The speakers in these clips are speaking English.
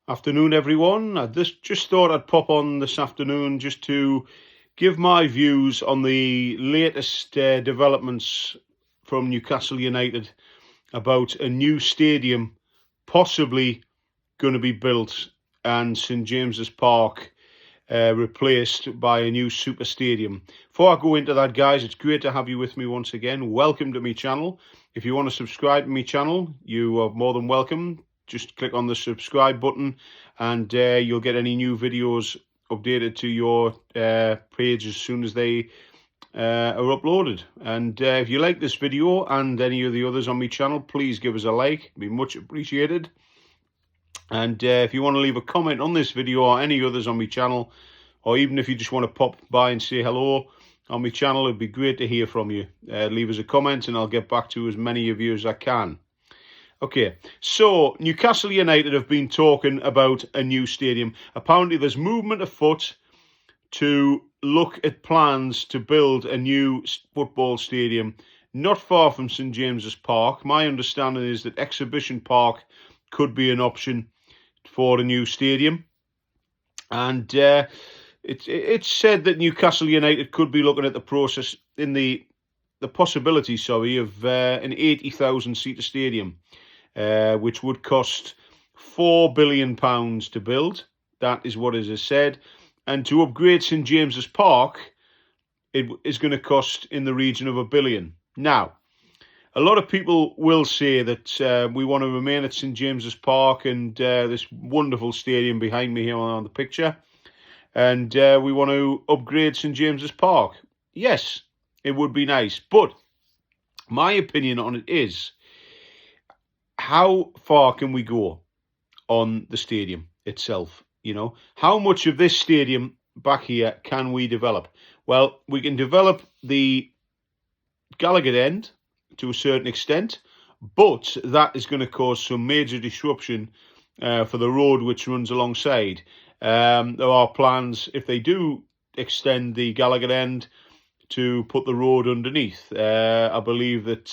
Afternoon, everyone. I just thought I'd pop on this afternoon just to give my views on the latest developments from Newcastle United about a new stadium possibly going to be built and St James's Park replaced by a new super stadium. Before I go into that, guys, it's great to have you with me once again. Welcome to my channel. If you want to subscribe to my channel, you are more than welcome. Just click on the subscribe button and you'll get any new videos updated to your page as soon as they are uploaded. And if you like this video and any of the others on my channel, please give us a like. It'd be much appreciated. And if you want to leave a comment on this video or any others on my channel, or even if you just want to pop by and say hello on my channel, it'd be great to hear from you. Leave us a comment and I'll get back to as many of you as I can. Okay, so Newcastle United have been talking about a new stadium. Apparently there's movement afoot to look at plans to build a new football stadium not far from St James's Park. My understanding is that Exhibition Park could be an option for a new stadium. And it's said that Newcastle United could be looking at the process in the possibility, of an 80,000 seater stadium. Which would cost £4 billion to build. That is what it is said. And to upgrade St James's Park, it is going to cost in the region of £1 billion. Now, a lot of people will say that we want to remain at St James's Park and this wonderful stadium behind me here on the picture. And we want to upgrade St James's Park. Yes, it would be nice. But my opinion on it is, how far can we go on the stadium itself? How much of this stadium back here can we develop? Well, we can develop the Gallagher end to a certain extent, but that is going to cause some major disruption for the road which runs alongside. There are plans, if they do extend the Gallagher end, to put the road underneath. I believe that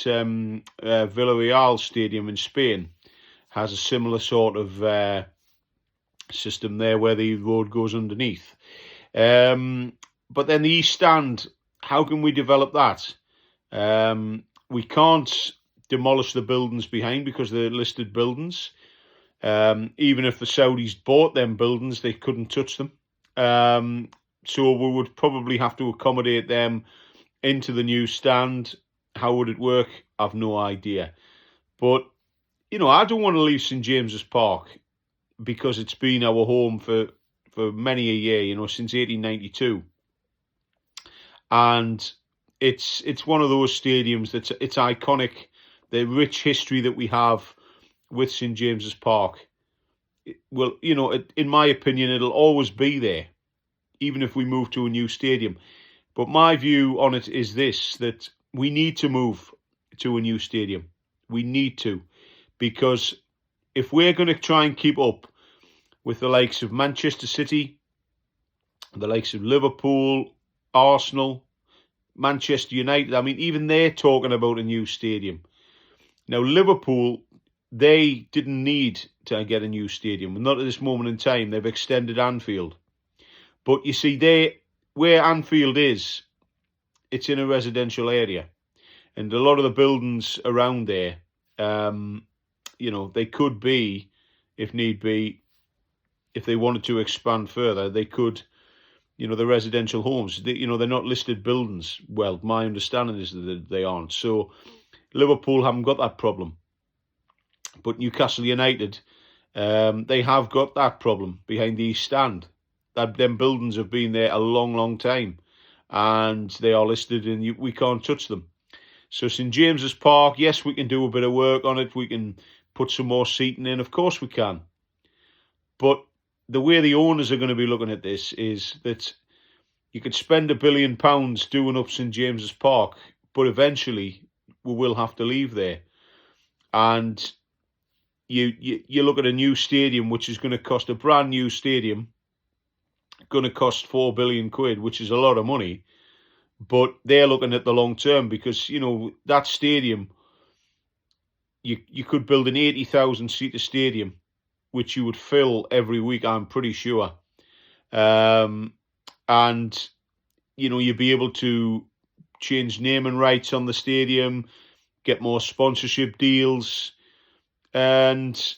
Villarreal Stadium in Spain has a similar sort of system there where the road goes underneath. But then the East Stand, how can we develop that? We can't demolish the buildings behind because they're listed buildings. Even if the Saudis bought them buildings, they couldn't touch them. So we would probably have to accommodate them into the new stand. How would it work? I've no idea. But, I don't want to leave St James's Park because it's been our home for many a year, since 1892. And it's one of those stadiums it's iconic, the rich history that we have with St James's Park. Well, in my opinion, it'll always be there, even if we move to a new stadium. But my view on it is this, that we need to move to a new stadium. We need to, because if we're going to try and keep up with the likes of Manchester City, the likes of Liverpool, Arsenal, Manchester United, even they're talking about a new stadium. Now, Liverpool, they didn't need to get a new stadium. Not at this moment in time. They've extended Anfield. But you see, where Anfield is, it's in a residential area. And a lot of the buildings around there, they could be, if need be, if they wanted to expand further, they could, the residential homes, they're not listed buildings. Well, my understanding is that they aren't. So Liverpool haven't got that problem. But Newcastle United, they have got that problem behind the East Stand. Them buildings have been there a long, long time, and they are listed, and we can't touch them. So St James's Park, yes, we can do a bit of work on it. We can put some more seating in. Of course we can. But the way the owners are going to be looking at this is that you could spend £1 billion doing up St James's Park, but eventually we will have to leave there. And you look at a new stadium, which is going to cost, a brand new stadium, going to cost £4 billion, which is a lot of money. But they're looking at the long term because, that stadium, you could build an 80,000 seater stadium which you would fill every week, I'm pretty sure. And, you'd be able to change naming rights on the stadium, get more sponsorship deals, and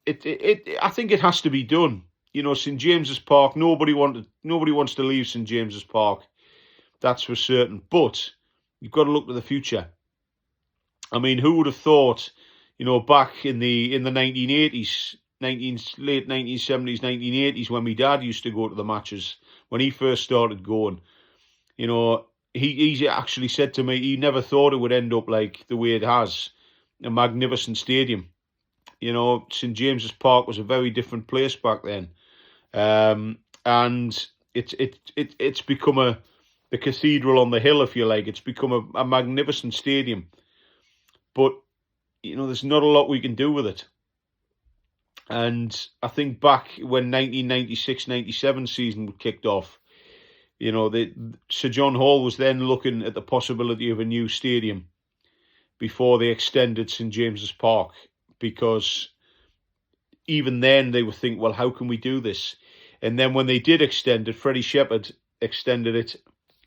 I think it has to be done. St James's Park, nobody wants to leave St James's Park. That's for certain. But you've got to look to the future. I mean, who would have thought, back in the 1980s, late 1970s, 1980s, when my dad used to go to the matches, when he first started going, he actually said to me he never thought it would end up like the way it has, a magnificent stadium. St James's Park was a very different place back then, and it's become the cathedral on the hill, if you like. It's become a magnificent stadium, but there's not a lot we can do with it. And I think back when 1996-97 season kicked off, Sir John Hall was then looking at the possibility of a new stadium before they extended St James's Park, because even then they were thinking, well, how can we do this? And then when they did extend it, Freddie Shepherd extended it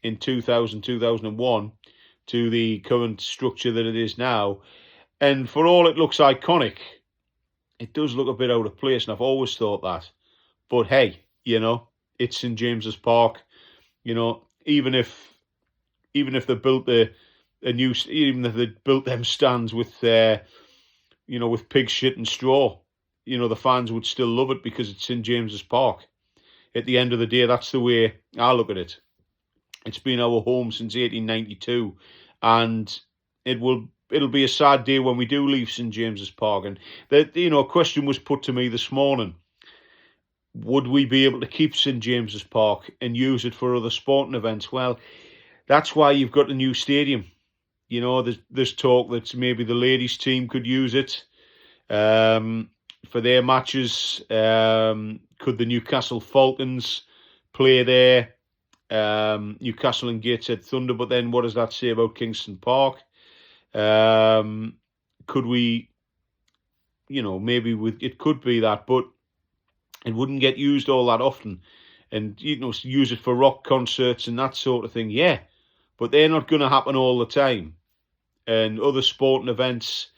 in 2001 to the current structure that it is now. And for all it looks iconic, it does look a bit out of place, and I've always thought that. But hey, it's St James's Park. Even if they built even if they built them stands with with pig shit and straw, the fans would still love it because it's St James's Park. At the end of the day, that's the way I look at it. It's been our home since 1892, and it'll be a sad day when we do leave St James's Park. And a question was put to me this morning: would we be able to keep St James's Park and use it for other sporting events? Well, that's why you've got a new stadium. There's talk that maybe the ladies' team could use it for their matches. Could the Newcastle Falcons play there? Newcastle and Gateshead Thunder, but then what does that say about Kingston Park? Could we, maybe it could be that, but it wouldn't get used all that often. And, use it for rock concerts and that sort of thing, yeah. But they're not going to happen all the time. And other sporting events.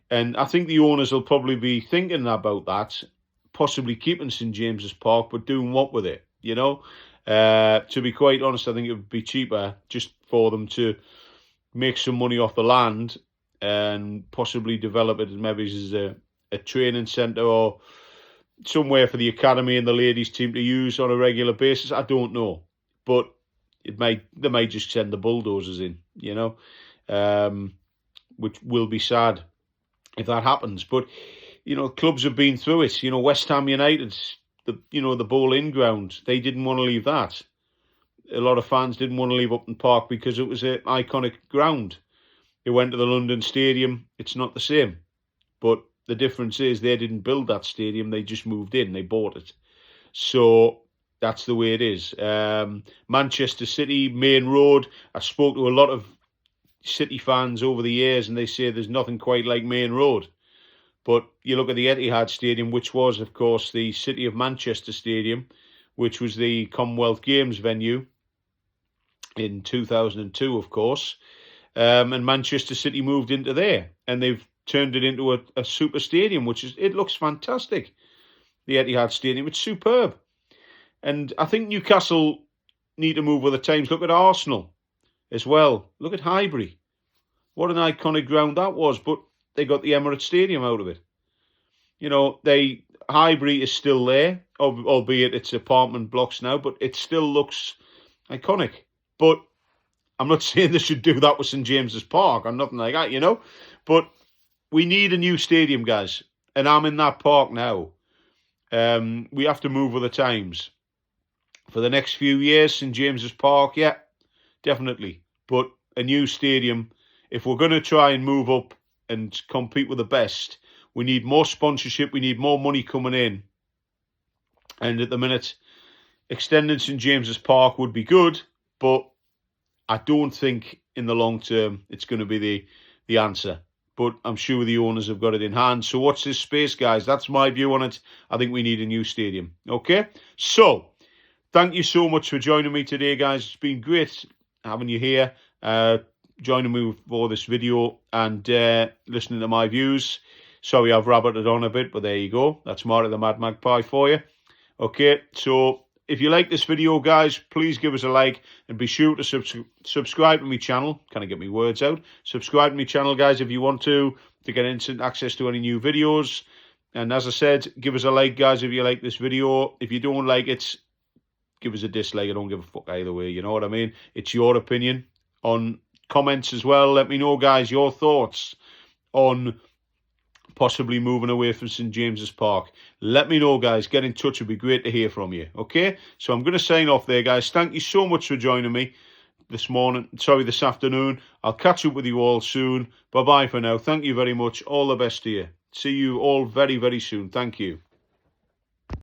And I think the owners will probably be thinking about that, possibly keeping St James's Park, but doing what with it, To be quite honest, I think it would be cheaper just for them to make some money off the land and possibly develop it maybe as a training centre or somewhere for the academy and the ladies' team to use on a regular basis. I don't know. But they might just send the bulldozers in, which will be sad if that happens. But, clubs have been through it. West Ham United, the Bowl-In ground, they didn't want to leave that. A lot of fans didn't want to leave Upton Park because it was an iconic ground. They went to the London Stadium. It's not the same. But the difference is they didn't build that stadium. They just moved in. They bought it. So that's the way it is. Manchester City, Main Road. I spoke to a lot of City fans over the years, and they say there's nothing quite like Main Road. But you look at the Etihad Stadium, which was, of course, the City of Manchester Stadium, which was the Commonwealth Games venue in 2002, of course. And Manchester City moved into there, and they've turned it into a super stadium, it looks fantastic. The Etihad Stadium, it's superb. And I think Newcastle need to move with the times. Look at Arsenal as well. Look at Highbury. What an iconic ground that was, but they got the Emirates Stadium out of it. Highbury is still there, albeit it's apartment blocks now, but it still looks iconic. But I'm not saying they should do that with St James's Park or nothing like that, But we need a new stadium, guys. And I'm in that park now. We have to move with the times. For the next few years, St James's Park, yeah, definitely. But a new stadium, if we're going to try and move up and compete with the best, we need more sponsorship, we need more money coming in. And at the minute, extending St James's Park would be good, but I don't think in the long term it's going to be the answer. but I'm sure the owners have got it in hand. So watch this space, guys. That's my view on it. I think we need a new stadium. Okay, so thank you so much for joining me today, guys. It's been great having you here, joining me for this video and listening to my views. Sorry, I've rabbited on a bit, but there you go. That's Marty the Mad Magpie for you. Okay, so if you like this video, guys, please give us a like and be sure to subscribe to my channel. Can I get my words out? Subscribe to my channel, guys, if you want to get instant access to any new videos. And as I said, give us a like, guys, if you like this video. If you don't like it, give us a dislike. I don't give a fuck either way, you know what I mean? It's your opinion. On comments as well, let me know, guys, your thoughts on possibly moving away from St James's Park. Let me know, guys. Get in touch. It'd be great to hear from you. Okay, so I'm going to sign off there, guys. Thank you so much for joining me this afternoon. I'll catch up with you all soon. Bye bye for now. Thank you very much. All the best to you. See you all very, very soon. Thank you.